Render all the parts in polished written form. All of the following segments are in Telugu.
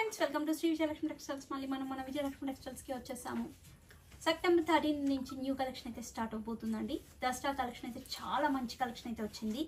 Friends welcome to Shri Vijayalakshmi textiles. మళ్ళీ మన విజయలక్ష్మి టెక్స్టైల్స్కి వచ్చేసాము. సెప్టెంబర్ 13 నుంచి న్యూ కలెక్షన్ అయితే స్టార్ట్ అవబోతుందండి. దసరా కలెక్షన్ అయితే చాలా మంచి కలెక్షన్ అయితే వచ్చింది.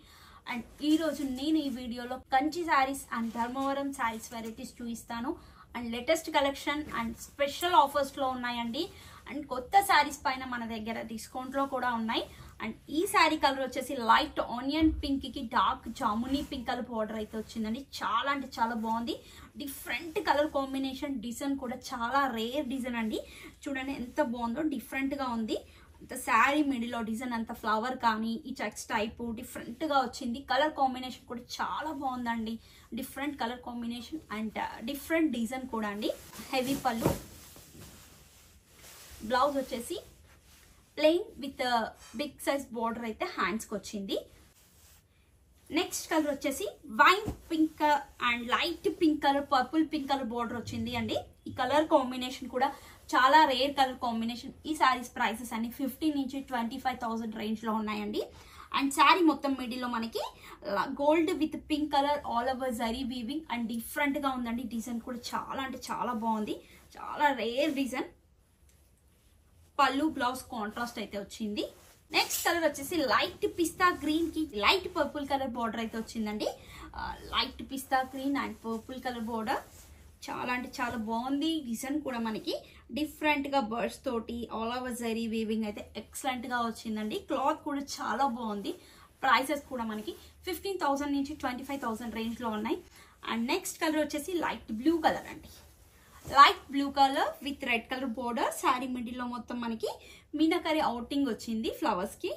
అండ్ ఈరోజు నేను ఈ వీడియోలో కంచి శారీస్ అండ్ ధర్మవరం శారీస్ వెరైటీస్ చూపిస్తాను. And latest collection and special ఆఫర్స్లో ఉన్నాయండి. అండ్ కొత్త శారీస్ పైన మన దగ్గర డిస్కౌంట్లో కూడా ఉన్నాయి. అండ్ ఈ శారీ కలర్ వచ్చేసి లైట్ ఆనియన్ పింక్కి dark jamuni pink colour border అయితే వచ్చిందండి. చాలా అంటే చాలా బాగుంది. డిఫరెంట్ కలర్ కాంబినేషన్, డిజైన్ కూడా చాలా రేర్ డిజైన్ అండి. చూడండి ఎంత బాగుందో, డిఫరెంట్గా ఉంది. అంత శారీ మిడిల్లో డిజైన్ అంత ఫ్లవర్ కానీ ఈ చెక్స్ టైపు డిఫరెంట్గా వచ్చింది. కలర్ కాంబినేషన్ కూడా చాలా బాగుందండి. Different colour combination and different design కూడా అండి. హెవీ పళ్ళు, బ్లౌజ్ వచ్చేసి plain with big size border అయితే హ్యాండ్స్కి వచ్చింది. నెక్స్ట్ కలర్ వచ్చేసి wine pink and light pink colour, purple pink colour border వచ్చింది అండి. ఈ కలర్ కాంబినేషన్ కూడా చాలా రేర్ కలర్ కాంబినేషన్. ఈ శారీస్ ప్రైసెస్ అన్ని 15 నుంచి 25,000 రేంజ్లో ఉన్నాయండి. అండ్ శారీ మొత్తం మిడిల్లో మనకి gold with pink colour all over zari weaving and డిఫరెంట్గా ఉందండి. డిజైన్ కూడా చాలా అంటే చాలా బాగుంది. చాలా రేర్ డిజైన్. పళ్ళు, బ్లౌజ్ కాంట్రాస్ట్ అయితే వచ్చింది. నెక్స్ట్ కలర్ వచ్చేసి లైట్ పిస్తా గ్రీన్ కి లైట్ పర్పుల్ కలర్ బార్డర్ అయితే వచ్చిందండి. Light pista green and purple colour border చాలా అంటే చాలా బాగుంది. డిజైన్ కూడా మనకి డిఫరెంట్ గా బర్డ్స్ తోటి ఆల్ ఓవర్ జరీ వీవింగ్ అయితే ఎక్సలెంట్ గా వచ్చిందండి. క్లాత్ కూడా చాలా బాగుంది. ప్రైసెస్ కూడా మనకి 15,000 నుంచి 25,000 రేంజ్ లో ఉన్నాయి. అండ్ నెక్స్ట్ కలర్ వచ్చేసి లైట్ బ్లూ కలర్ అండి. Light blue colour with red colour border. Sari మిడిల్లో మొత్తం మనకి మీనాకరీ అవుటింగ్ వచ్చింది ఫ్లవర్స్ కి.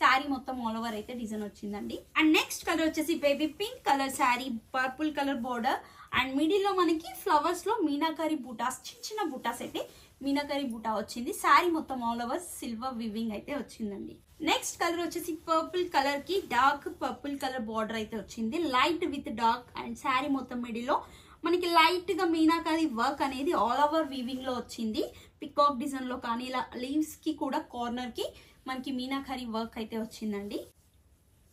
శారీ మొత్తం ఆల్ ఓవర్ అయితే డిజైన్ వచ్చిందండి. అండ్ నెక్స్ట్ కలర్ వచ్చేసి baby pink colour sari, purple colour border and మిడిల్లో మనకి ఫ్లవర్స్ లో మీనాకరీ బూటాస్, చిన్న చిన్న బూటాస్ అయితే మీనాకరీ బూటా వచ్చింది. శారీ మొత్తం ఆల్ ఓవర్ సిల్వర్ వివింగ్ అయితే వచ్చిందండి. నెక్స్ట్ కలర్ వచ్చేసి పర్పుల్ కలర్ కి డార్క్ పర్పుల్ కలర్ బార్డర్ అయితే వచ్చింది. Light with dark and sari మొత్తం మిడిల్లో మనకి లైట్ గా మీనాకరీ వర్క్ అనేది ఆల్ ఓవర్ వీవింగ్ లో వచ్చింది. పికాక్ డిజైన్ లో కానీ ఇలా లీవ్స్ కి కూడా కార్నర్ కి మనకి మీనాకరీ వర్క్ అయితే వచ్చిందండి.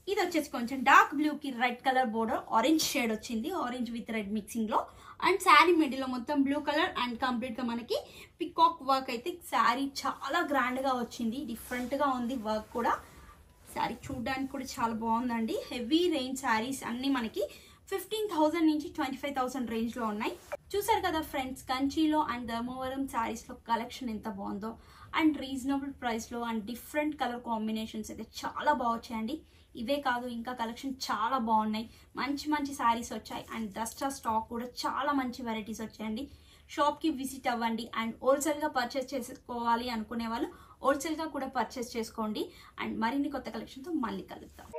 ఇది వచ్చేసి కొంచెం డార్క్ బ్లూ కి red colour border, orange shade వచ్చింది. ఆరెంజ్ విత్ రెడ్ మిక్సింగ్ లో. అండ్ శారీ మిడిల్ లో మొత్తం బ్లూ కలర్ అండ్ కంప్లీట్ గా మనకి పికాక్ వర్క్ అయితే శారీ చాలా గ్రాండ్ గా వచ్చింది. డిఫరెంట్ గా ఉంది వర్క్ కూడా. శారీ చూడడానికి కూడా చాలా బాగుందండి. హెవీ రేంజ్ శారీస్ అన్ని మనకి 15,000 నుంచి 25,000 రేంజ్ లో ఉన్నాయి. చూసారు కదా ఫ్రెండ్స్, కంచిలో అండ్ ధర్మవరం శారీస్ లో కలెక్షన్ ఎంత బాగుందో. అండ్ రీజనబుల్ ప్రైస్ లో అండ్ డిఫరెంట్ కలర్ కాంబినేషన్స్ అయితే చాలా బాగా వచ్చాయండి. ఇవే కాదు ఇంకా కలెక్షన్ చాలా బాగున్నాయి. మంచి మంచి శారీస్ వచ్చాయి. అండ్ దసరా స్టాక్ కూడా చాలా మంచి వెరైటీస్ వచ్చాయండి. షాప్ కి విజిట్ అవ్వండి. అండ్ హోల్సేల్ గా పర్చేస్ చేసుకోవాలి అనుకునే వాళ్ళు హోల్సేల్ గా కూడా పర్చేస్ చేసుకోండి. అండ్ మరిన్ని కొత్త కలెక్షన్ తో మళ్ళీ కలుద్దాం.